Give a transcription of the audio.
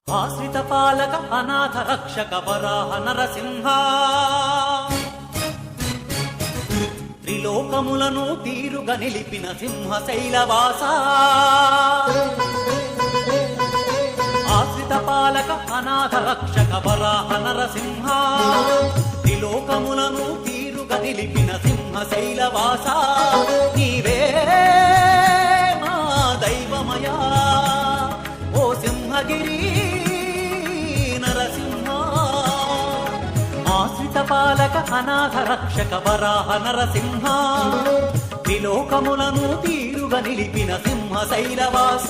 ఆశ్రిత పాలక అనాథ రక్షక వరాహ నరసింహ త్రిలోకములను తీరుగా నిలిపిన సింహ శైలవాస ఆశ్రిత పాలక అనాథ రక్షక వరాహ నరసింహ త్రిలోకములను తీరుగా నిలిపిన సింహ శైలవాస నీవే మా దైవమయా ఓ సింహగిరి ఆశ్రిత పాలక అనాథ రక్షక వరాహ నరసింహ త్రిలోకములను తీరుగా నిలిపిన సింహ శైలవాస